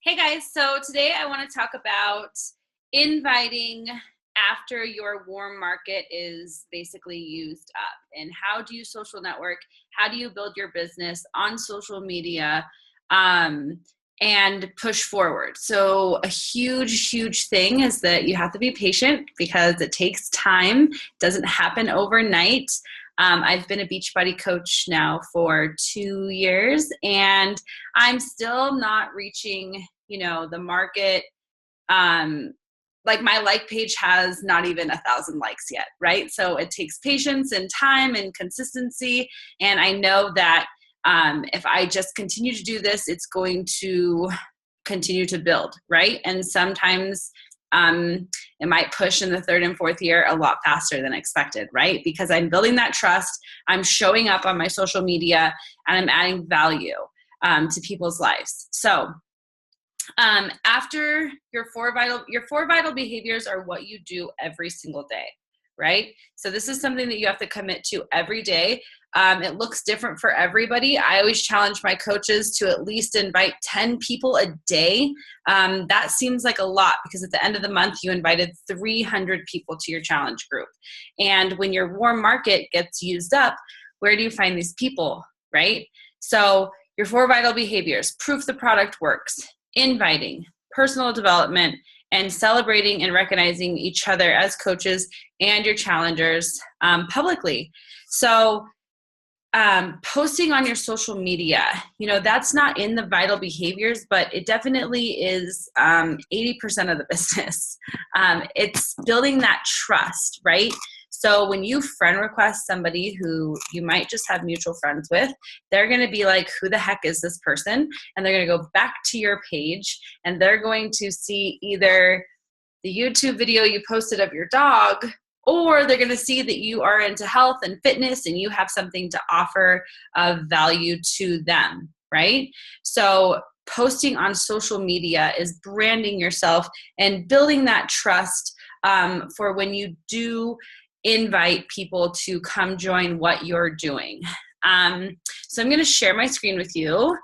Hey guys, so today I want to talk about inviting after your warm market is basically used up, and how do you social network? How do you build your business on social media um, and push forward? So a huge thing is that you have to be patient because it takes time. It doesn't happen overnight. I've been a Beachbody coach now for 2 years, and I'm still not reaching the market. um like my like page has not even 1,000 likes yet, right? So it takes patience and time and consistency, and I know that if I just continue to do this, it's going to continue to build, right? And sometimes it might push in the third and fourth year a lot faster than expected, right? Because I'm building that trust, I'm showing up on my social media, and I'm adding value to people's lives. So after your four vital behaviors are what you do every single day, right? So this is something that you have to commit to every day. It looks different for everybody. I always challenge my coaches to at least invite 10 people a day. That seems like a lot because at the end of the month, you invited 300 people to your challenge group. And when your warm market gets used up, where do you find these people, right? So your four vital behaviors: proof the product works, inviting, personal development, and celebrating and recognizing each other as coaches and your challengers publicly. So posting on your social media, that's not in the vital behaviors, but it definitely is 80% of the business. It's building that trust, right? So when you friend request somebody who you might just have mutual friends with, they're going to be like, who the heck is this person? And they're going to go back to your page, and they're going to see either the YouTube video you posted of your dog, or they're going to see that you are into health and fitness and you have something to offer of value to them, right? So posting on social media is branding yourself and building that trust for when you do invite people to come join what you're doing. So I'm going to share my screen with you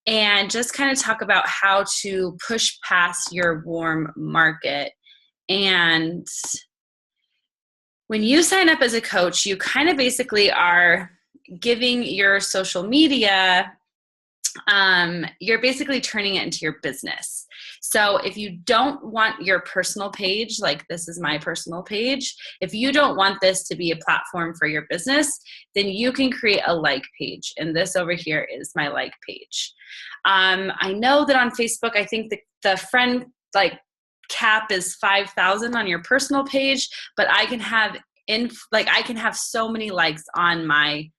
and just kind of talk about how to push past your warm market. And when you sign up as a coach, you kind of basically are giving your social media, you're basically turning it into your business. So if you don't want your personal page, like this is my personal page, if you don't want this to be a platform for your business, then you can create a like page. And this over here is my like page. I know that on Facebook, I think the friend cap is 5,000 on your personal page, but I can have I can have so many likes on my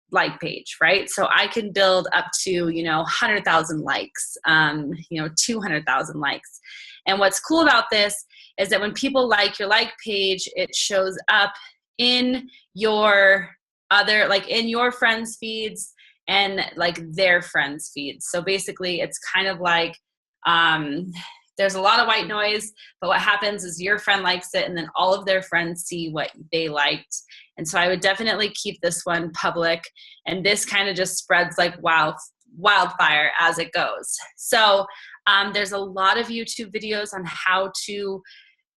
like page, right? So I can build up to 100,000 likes, 200,000 likes. And what's cool about this is that when people like your like page, it shows up in your in your friends feeds and their friends feeds. So basically it's kind of like there's a lot of white noise, but what happens is your friend likes it, and then all of their friends see what they liked. And so I would definitely keep this one public, and this kind of just spreads like wildfire as it goes. So there's a lot of YouTube videos on how to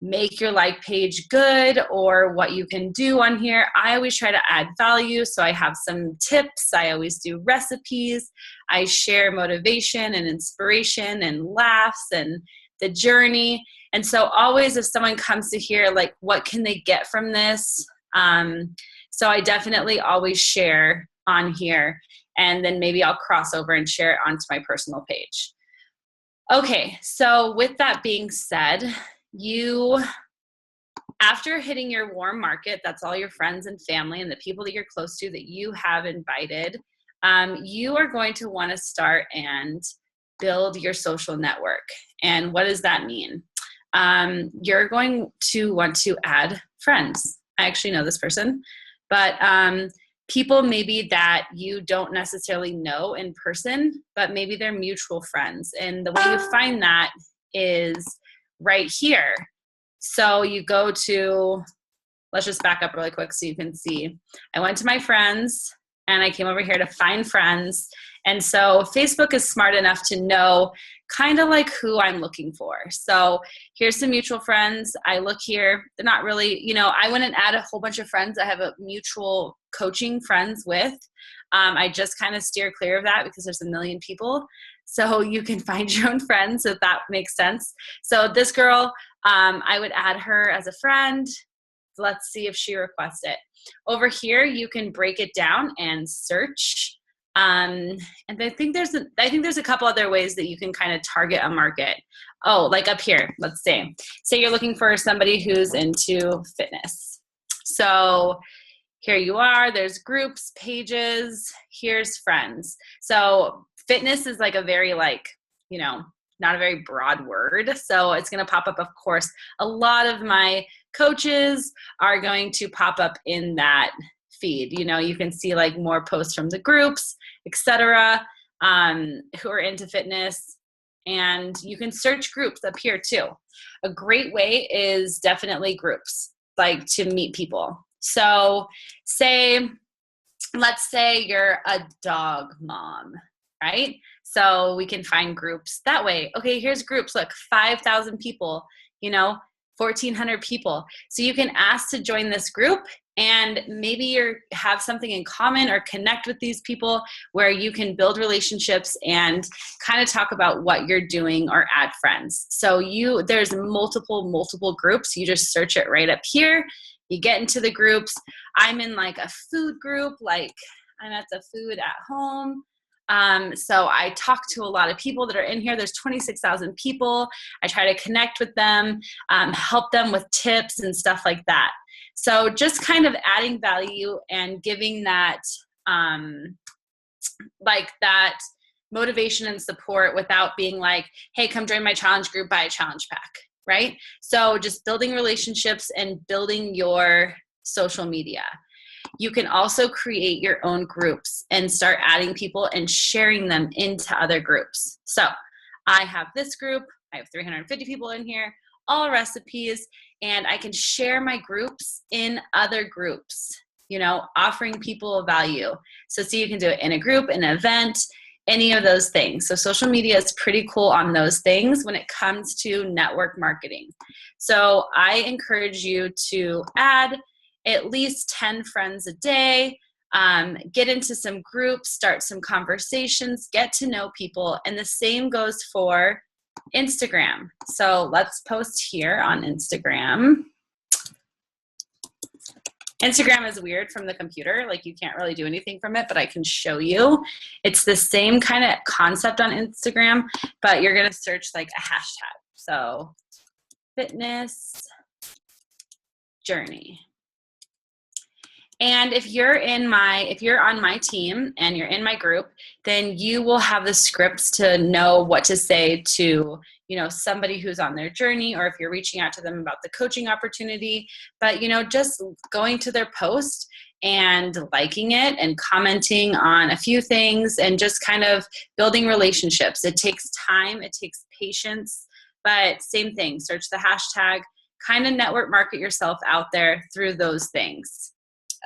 make your like page good or what you can do on here. I always try to add value, so I have some tips. I always do recipes. I share motivation and inspiration and laughs and the journey. And so always if someone comes to hear what can they get from this, so I definitely always share on here, and then maybe I'll cross over and share it onto my personal page. Okay, so with that being said, after hitting your warm market, that's all your friends and family and the people that you're close to that you have invited, you are going to want to start and build your social network. And what does that mean? You're going to want to add friends. I actually know this person, but people maybe that you don't necessarily know in person, but maybe they're mutual friends. And the way you find that is right here. So you go to, let's just back up really quick so you can see. I went to my friends and I came over here to find friends, And so Facebook is smart enough to know kind of like who I'm looking for. So here's some mutual friends. I look here, they're not really, I wouldn't add a whole bunch of friends I have a mutual coaching friends with. I just kind of steer clear of that because there's a million people. So you can find your own friends if that makes sense. So this girl, I would add her as a friend. Let's see if she requests it. Over here, you can break it down and search. And I think there's a couple other ways that you can kind of target a market. Oh, like up here, let's say you're looking for somebody who's into fitness. So here you are, there's groups, pages, here's friends. So fitness is like a very not a very broad word. So it's going to pop up, of course. A lot of my coaches are going to pop up in that feed. You can see like more posts from the groups, etc., who are into fitness. And you can search groups up here too. A great way is definitely groups, like to meet people. So let's say you're a dog mom, right? So we can find groups that way. Okay, here's groups. Look, 5,000 people, 1,400 people. So you can ask to join this group, and maybe you have something in common or connect with these people where you can build relationships and kind of talk about what you're doing or add friends. So there's multiple groups. You just search it right up here. You get into the groups. I'm in like a food group, like I'm at the food at home. So I talk to a lot of people that are in here. There's 26,000 people. I try to connect with them, help them with tips and stuff like that. So just kind of adding value and giving that, that motivation and support without being like, hey, come join my challenge group, buy a challenge pack, right? So just building relationships and building your social media. You can also create your own groups and start adding people and sharing them into other groups. So I have this group. I have 350 people in here, all recipes, and I can share my groups in other groups, offering people value. So you can do it in a group, in an event, any of those things. So social media is pretty cool on those things when it comes to network marketing. So I encourage you to add at least 10 friends a day, get into some groups, start some conversations, get to know people. And the same goes for Instagram. So let's post here on Instagram. Instagram is weird from the computer. Like you can't really do anything from it, but I can show you. It's the same kind of concept on Instagram, but you're going to search like a hashtag. So fitness journey. And if you're on my team and you're in my group, then you will have the scripts to know what to say to, somebody who's on their journey, or if you're reaching out to them about the coaching opportunity. But, just going to their post and liking it and commenting on a few things and just kind of building relationships. It takes time, it takes patience, but same thing, search the hashtag, kind of network market yourself out there through those things.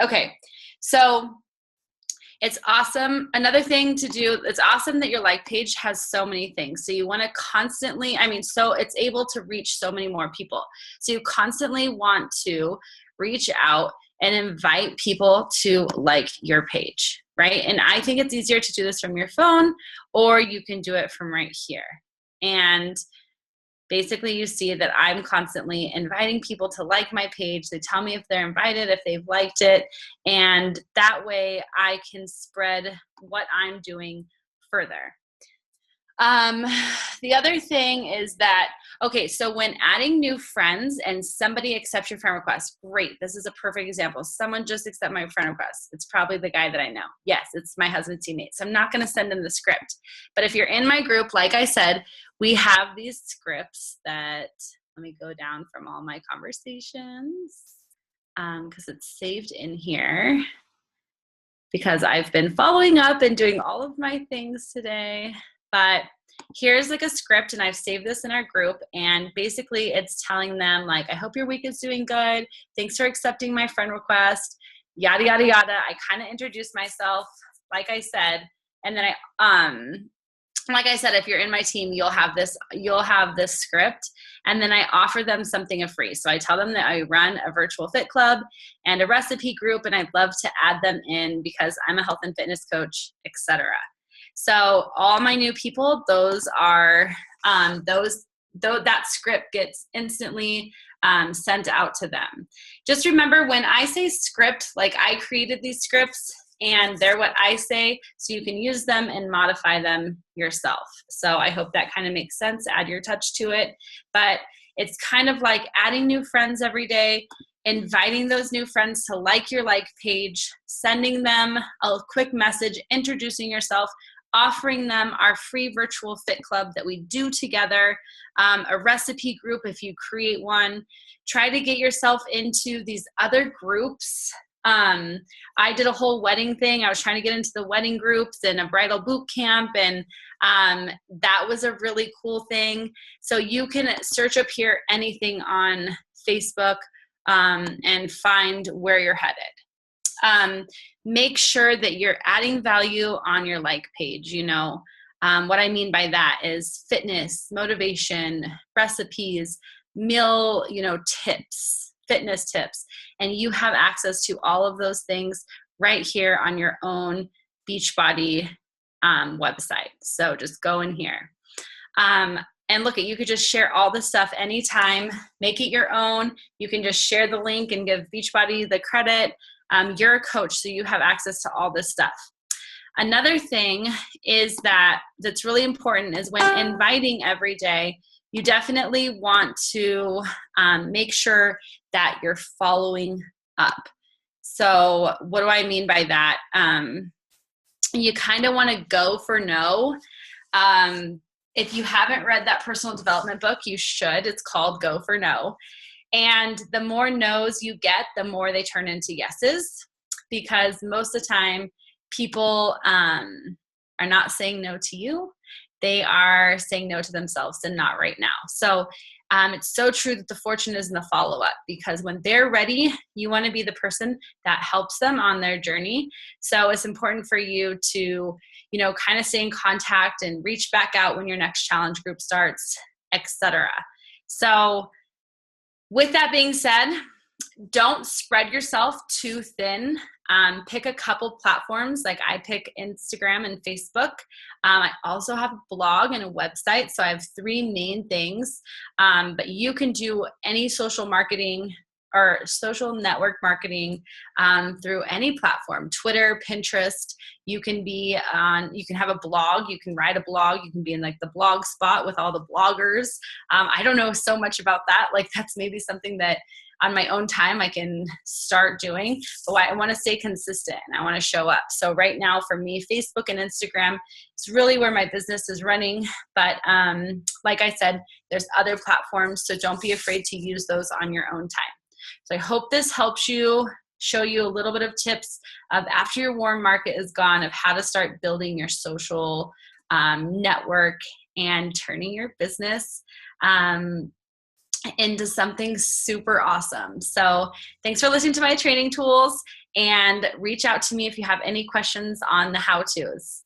Okay, so it's awesome. Another thing to do, it's awesome that your like page has so many things. So you want to constantly, so it's able to reach so many more people. So you constantly want to reach out and invite people to like your page, right? And I think it's easier to do this from your phone, or you can do it from right here. And basically, you see that I'm constantly inviting people to like my page. They tell me if they're invited, if they've liked it, and that way I can spread what I'm doing further. The other thing is that, okay, so when adding new friends and somebody accepts your friend request, great. This is a perfect example. Someone just accepted my friend request. It's probably the guy that I know. Yes, it's my husband's teammate. So I'm not going to send him the script. But if you're in my group, like I said, we have these scripts that, let me go down from all my conversations because it's saved in here because I've been following up and doing all of my things today. But here's like a script, and I've saved this in our group, and basically it's telling them like, I hope your week is doing good. Thanks for accepting my friend request, yada, yada, yada. I kind of introduce myself. Like I said, And then like I said, if you're in my team, you'll have this script, and then I offer them something of free. So I tell them that I run a virtual fit club and a recipe group, and I'd love to add them in because I'm a health and fitness coach, etc. So all my new people, that script gets instantly sent out to them. Just remember, when I say script, like I created these scripts and they're what I say, so you can use them and modify them yourself. So I hope that kind of makes sense. Add your touch to it. But it's kind of like adding new friends every day, inviting those new friends to like your like page, sending them a quick message, introducing yourself, offering them our free virtual fit club that we do together, a recipe group if you create one. Try to get yourself into these other groups. I did a whole wedding thing. I was trying to get into the wedding groups and a bridal boot camp, and that was a really cool thing. So you can search up here anything on Facebook and find where you're headed. Make sure that you're adding value on your like page. What I mean by that is fitness, motivation, recipes, meal, tips, fitness tips, and you have access to all of those things right here on your own Beachbody website. So just go in here. And look, you could just share all the stuff anytime, make it your own. You can just share the link and give Beachbody the credit. You're a coach, so you have access to all this stuff. Another thing is that's really important is when inviting every day, you definitely want to make sure that you're following up. So what do I mean by that? You kind of want to go for no. If you haven't read that personal development book, you should. It's called Go for No. And the more no's you get, the more they turn into yeses, because most of the time people are not saying no to you. They are saying no to themselves and not right now. So it's so true that the fortune is in the follow-up, because when they're ready, you want to be the person that helps them on their journey. So it's important for you to, kind of stay in contact and reach back out when your next challenge group starts, etc. So with that being said, don't spread yourself too thin. Pick a couple platforms. Like I pick Instagram and Facebook. I also have a blog and a website. So I have 3 main things. But you can do any social marketing or social network marketing through any platform, Twitter, Pinterest. You can have a blog, you can write a blog, you can be in like the blog spot with all the bloggers. I don't know so much about that. Like that's maybe something that on my own time I can start doing, but I want to stay consistent. I want to show up. So right now for me, Facebook and Instagram is really where my business is running. But like I said, there's other platforms, so don't be afraid to use those on your own time. So I hope this helps you, show you a little bit of tips of after your warm market is gone, of how to start building your social network and turning your business into something super awesome. So thanks for listening to my training tools, and reach out to me if you have any questions on the how-tos.